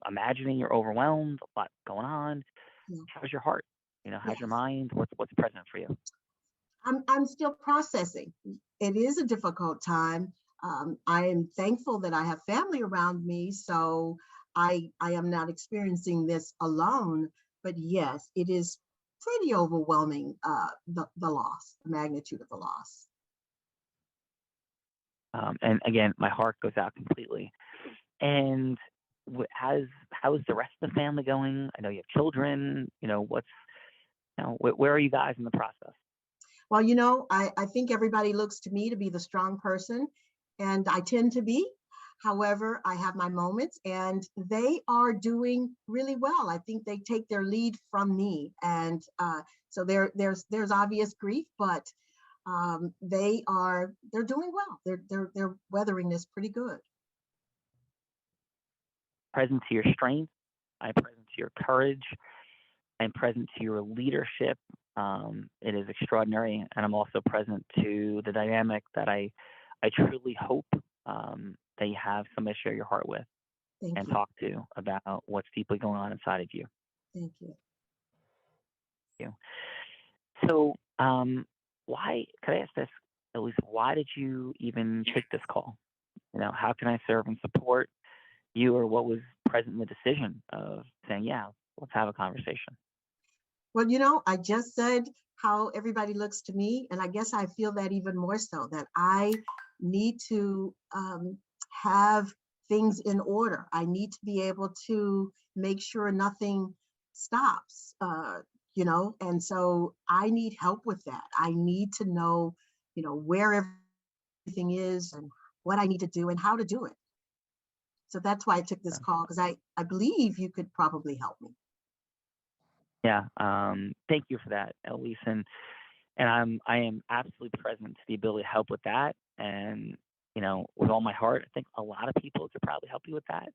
imagining you're overwhelmed. A lot going on. Yeah. How's your heart? How's Yes. your mind? What's present for you? I'm still processing. It is a difficult time. I am thankful that I have family around me, so I am not experiencing this alone. But yes, it is pretty overwhelming. The loss, the magnitude of the loss. And again, my heart goes out completely. And how's the rest of the family going? I know you have children. Where are you guys in the process? Well, I think everybody looks to me to be the strong person, and I tend to be. However, I have my moments, and they are doing really well. I think they take their lead from me, and so there's obvious grief, but they're doing well. They're weathering this pretty good. Present to your strength. I'm present to your courage. I'm present to your leadership. It is extraordinary, and I'm also present to the dynamic that I truly hope that you have somebody to share your heart with and talk to about what's deeply going on inside of you. Thank you. Thank you. So, why? Could I ask this? At least, why did you even take this call? How can I serve and support you, or what was present in the decision of saying, yeah, let's have a conversation? Well, I just said how everybody looks to me, and I guess I feel that even more so, that I need to have things in order. I need to be able to make sure nothing stops, and so I need help with that. I need to know, where everything is and what I need to do and how to do it. So that's why I took this call, because I believe you could probably help me. Yeah. Thank you for that, Elise. And I am absolutely present to the ability to help with that. And, with all my heart, I think a lot of people could probably help you with that.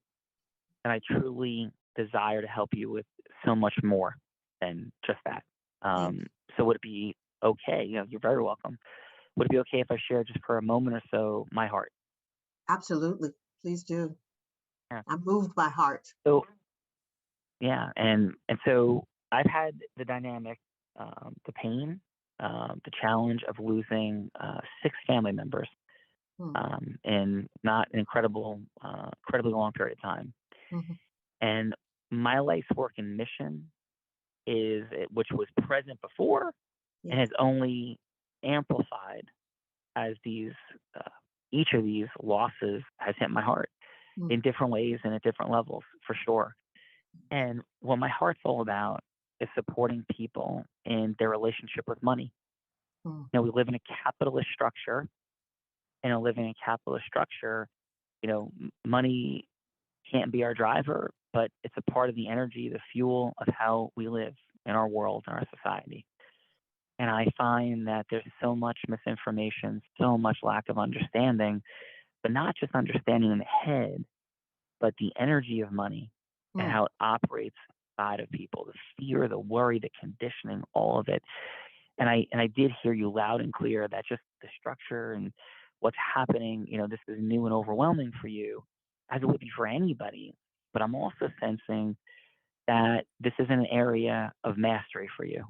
And I truly desire to help you with so much more than just that. So would it be okay? You're very welcome. Would it be okay if I share just for a moment or so my heart? Absolutely. Please do. Yeah. I'm moved by heart. So, yeah. And so I've had the dynamic, the pain, the challenge of losing 6 family members in not an incredibly long period of time. Mm-hmm. And my life's work and mission which was present before and has only amplified as each of these losses has hit my heart in different ways and at different levels, for sure. And what my heart's all about is supporting people in their relationship with money. We live in a capitalist structure, and living in a capitalist structure, money can't be our driver, but it's a part of the energy, the fuel of how we live in our world and our society. And I find that there's so much misinformation, so much lack of understanding, but not just understanding in the head, but the energy of money and how it operates inside of people, the fear, the worry, the conditioning, all of it. And I did hear you loud and clear that just the structure and what's happening, this is new and overwhelming for you, as it would be for anybody. But I'm also sensing that this is an area of mastery for you.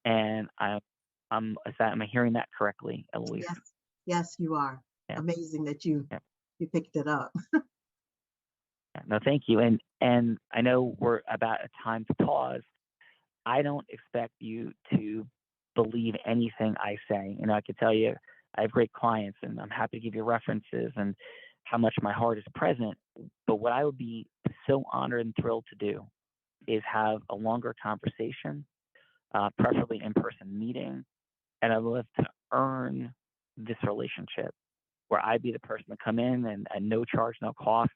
And am I hearing that correctly, Eloise? Yes, you are. Yeah. Amazing that you picked it up. No, thank you. And I know we're about a time to pause. I don't expect you to believe anything I say. I can tell you I have great clients, and I'm happy to give you references and how much my heart is present. But what I would be so honored and thrilled to do is have a longer conversation, preferably in-person meeting, and I would love to earn this relationship where I'd be the person to come in and at no charge, no cost.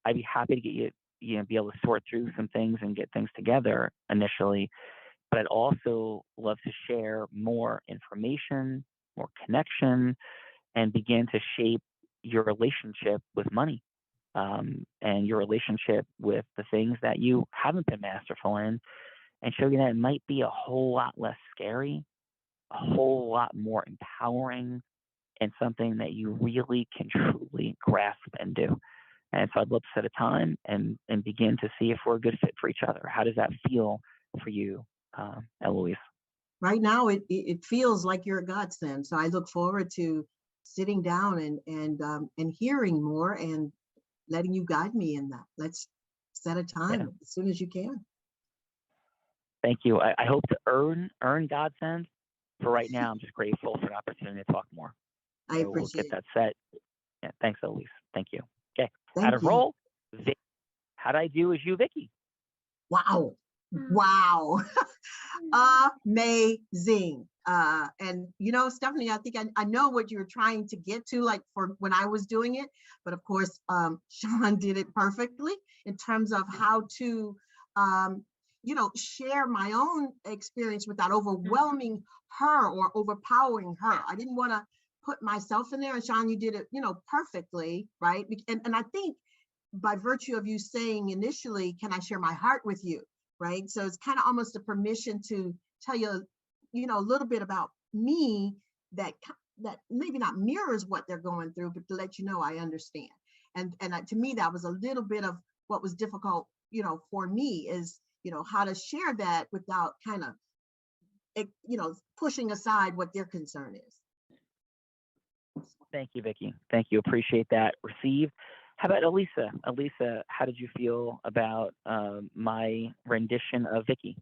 I'd be happy to get you, be able to sort through some things and get things together initially. But I'd also love to share more information, more connection, and begin to shape your relationship with money, and your relationship with the things that you haven't been masterful in, and show you that it might be a whole lot less scary, a whole lot more empowering, and something that you really can truly grasp and do. And so I'd love to set a time and begin to see if we're a good fit for each other. How does that feel for you, Eloise? Right now, it feels like you're a godsend. So I look forward to sitting down and hearing more and letting you guide me in that. Let's set a time as soon as you can. Thank you. I hope to earn godsend. For right now, I'm just grateful for an opportunity to talk more. I So we'll appreciate get that set. Yeah, thanks, Elise. Thank you. Okay. Thank Out of you. roll, Vic, how'd I do as you, Vicky? Wow. Wow. Amazing. And Stephanie, I think I know what you were trying to get to, like for when I was doing it, but of course, Sean did it perfectly in terms of how to, share my own experience without overwhelming her or overpowering her. I didn't want to put myself in there, and Sean, you did it, perfectly, right? And I think by virtue of you saying initially, can I share my heart with you? Right. So it's kind of almost a permission to tell you, a little bit about me that maybe not mirrors what they're going through, but to let you know I understand. And to me, that was a little bit of what was difficult, for me is, how to share that without kind of, pushing aside what their concern is. Thank you, Vicky. Thank you. Appreciate that. Received. How about Elisa? Elisa, how did you feel about my rendition of Vicky?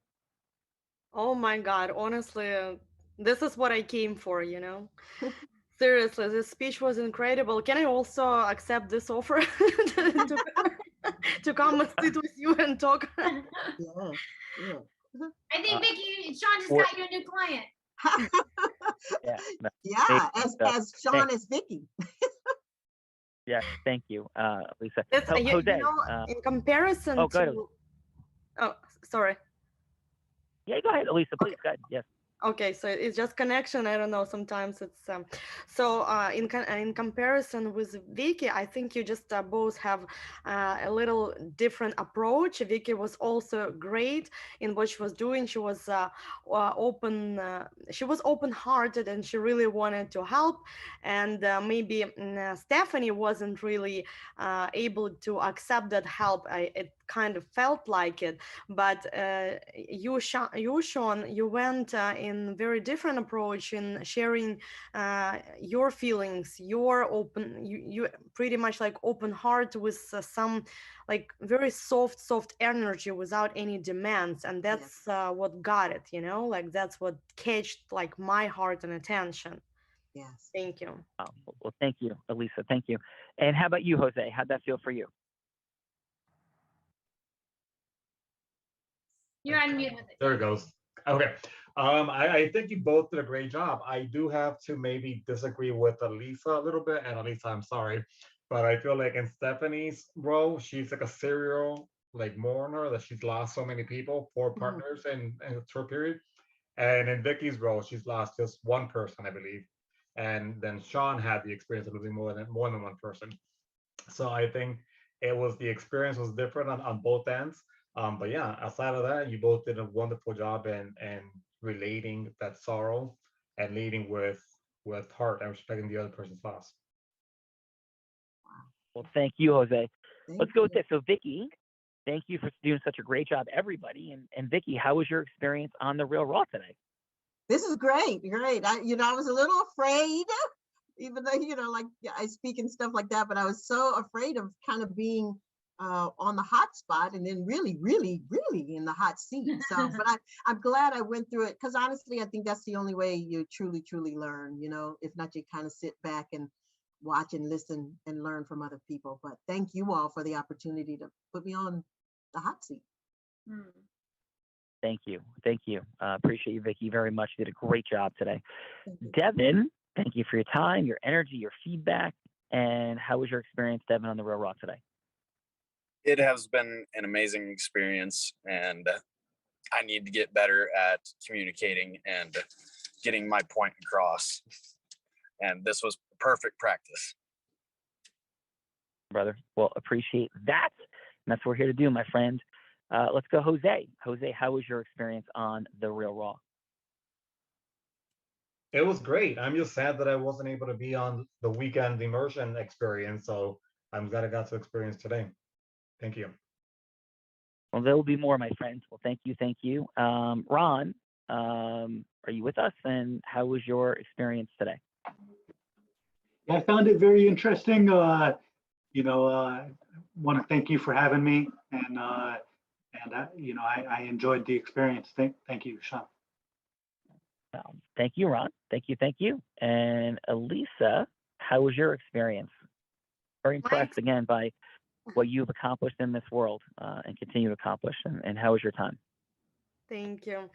Oh my God, honestly, this is what I came for, Seriously, this speech was incredible. Can I also accept this offer to come and sit with you and talk? Yeah. I think Vicky, Sean just got you a new client. Yeah, as Sean is Vicky. Yes, thank you, Lisa. Jose, in comparison go ahead. Oh, sorry. Yeah, go ahead, Elisa, please. Go ahead. Yes. Okay, so it's just connection. I don't know. Sometimes it's in comparison with Vicky, I think you just both have a little different approach. Vicky was also great in what she was doing. She was open. She was open-hearted, and she really wanted to help. And maybe Stephanie wasn't really able to accept that help. It kind of felt like it, but you, Sean, you went in very different approach in sharing your feelings. You're open, you pretty much like open heart with some like very soft energy without any demands, and that's what got it, like that's what catched like my heart and attention. Yes. Thank you. Oh, well, thank you, Elisa. Thank you. And how about you, Jose? How'd that feel for you? You're on mute. There it goes. Okay. I think you both did a great job. I do have to maybe disagree with Elisa a little bit, and Elisa, I'm sorry, but I feel like in Stephanie's role, she's like a serial like mourner that she's lost so many people, 4 partners in a short period. And in Vicky's role, she's lost just 1 person, I believe. And then Sean had the experience of losing more than 1 person. So I think the experience was different on both ends. But yeah, outside of that, you both did a wonderful job in relating that sorrow and leading with heart and respecting the other person's loss. Well, thank you, Jose. Let's go with this. So, Vicky, thank you for doing such a great job, everybody. And Vicky, how was your experience on the Real Raw today? This is great. I was a little afraid, even though, like I speak and stuff like that, but I was so afraid of kind of being on the hot spot and then really in the hot seat. So, but I'm glad I went through it, because honestly, I think that's the only way you truly learn, if not, you kind of sit back and watch and listen and learn from other people. But thank you all for the opportunity to put me on the hot seat. Thank you. Appreciate you, Vicky, very much. You did a great job today. Devin, thank you for your time, your energy, your feedback. And how was your experience, Devin, on the Real Raw today? It has been an amazing experience, and I need to get better at communicating and getting my point across. and this was perfect practice. Brother, well, appreciate that. And that's what we're here to do, my friend. Let's go, Jose. Jose, how was your experience on The Real Raw? It was great. I'm just sad that I wasn't able to be on the weekend immersion experience. So I'm glad I got to experience today. Thank you. Well, there will be more, my friends. Well, thank you. Thank you. Ron, are you with us? And how was your experience today? Yeah, I found it very interesting. Want to thank you for having me, and I enjoyed the experience. Thank you, Sean. Thank you, Ron. Thank you. Thank you. And Elisa, how was your experience? Very impressed again by what you've accomplished in this world and continue to accomplish. And how was your time? Thank you.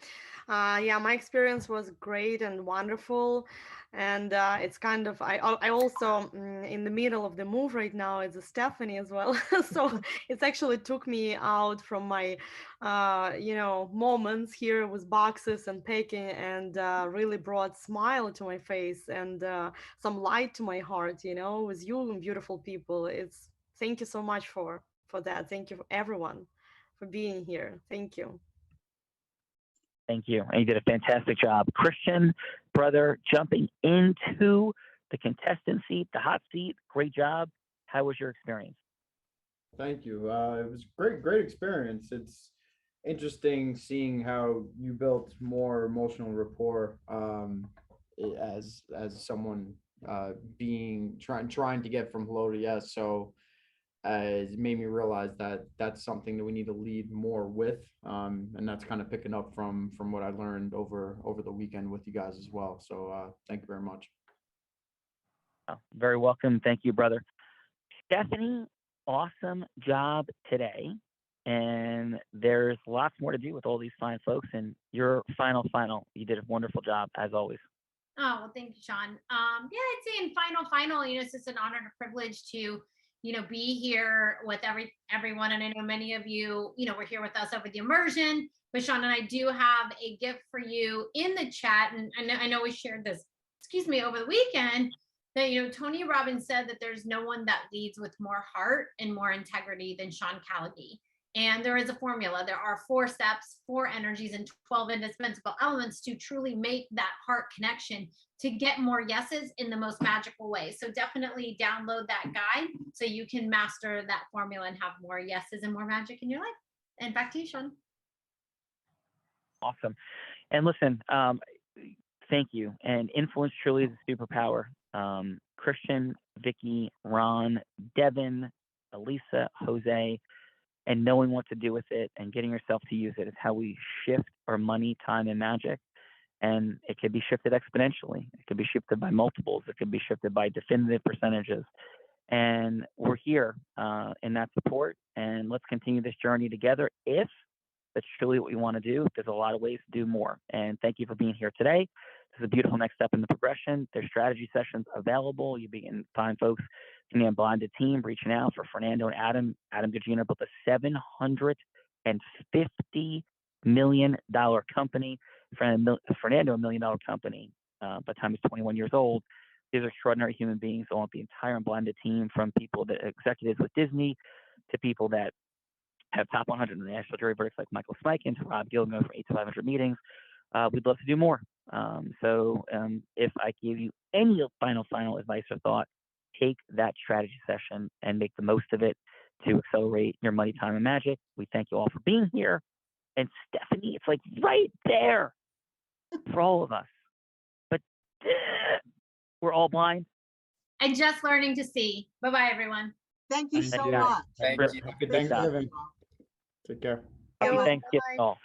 Yeah, my experience was great and wonderful. And it's kind of, I also, in the middle of the move right now, it's a Stephanie as well. So it's actually took me out from my, moments here with boxes and packing, and really brought smile to my face and some light to my heart, with you and beautiful people. Thank you so much for that. Thank you, everyone, for being here. Thank you. Thank you. And you did a fantastic job. Christian, brother, jumping into the contestant seat, the hot seat. Great job. How was your experience? Thank you. It was great experience. It's interesting seeing how you built more emotional rapport as someone trying to get from hello to yes. So it made me realize that that's something that we need to lead more with, and that's kind of picking up from what I learned over the weekend with you guys as well. So thank you very much. Oh, very welcome. Thank you, brother. Stephanie, awesome job today. And there's lots more to do with all these fine folks. And your final, you did a wonderful job as always. Oh, well, thank you, Sean. I'd say in final, it's just an honor and a privilege to, be here with everyone. And I know many of you, were here with us over the immersion. But Sean and I do have a gift for you in the chat. And I know we shared this, over the weekend. That, Tony Robbins said that there's no one that leads with more heart and more integrity than Sean Callagy. And there is a formula. There are 4 steps, 4 energies, and 12 indispensable elements to truly make that heart connection to get more yeses in the most magical way. So definitely download that guide so you can master that formula and have more yeses and more magic in your life. And back to you, Sean. Awesome. And listen, thank you. And influence truly is a superpower. Christian, Vicky, Ron, Devin, Elisa, Jose, and knowing what to do with it and getting yourself to use it is how we shift our money, time, and magic. And it could be shifted exponentially. It could be shifted by multiples. It could be shifted by definitive percentages. And we're here in that support. And let's continue this journey together if that's truly what we want to do. There's a lot of ways to do more. And thank you for being here today. This is a beautiful next step in the progression. There's strategy sessions available. You begin to find folks in the Unblinded team reaching out for Fernando and Adam. Adam Gugino built a $750 million company. Fernando, $1 million company. By the time he's 21 years old. These are extraordinary human beings on the entire Unblinded team, from people that executives with Disney to people that have top 100 in the national jury verdicts like Michael Smikins, Rob Gilgan from 8 to 500 meetings. We'd love to do more. So if I give you any final advice or thought, take that strategy session and make the most of it to accelerate your money, time, and magic. We thank you all for being here. And Stephanie, it's like right there for all of us. But we're all blind. And just learning to see. Bye-bye, everyone. Thank you so much. Thank you. Good Thanksgiving. Take care. Happy Thanksgiving all.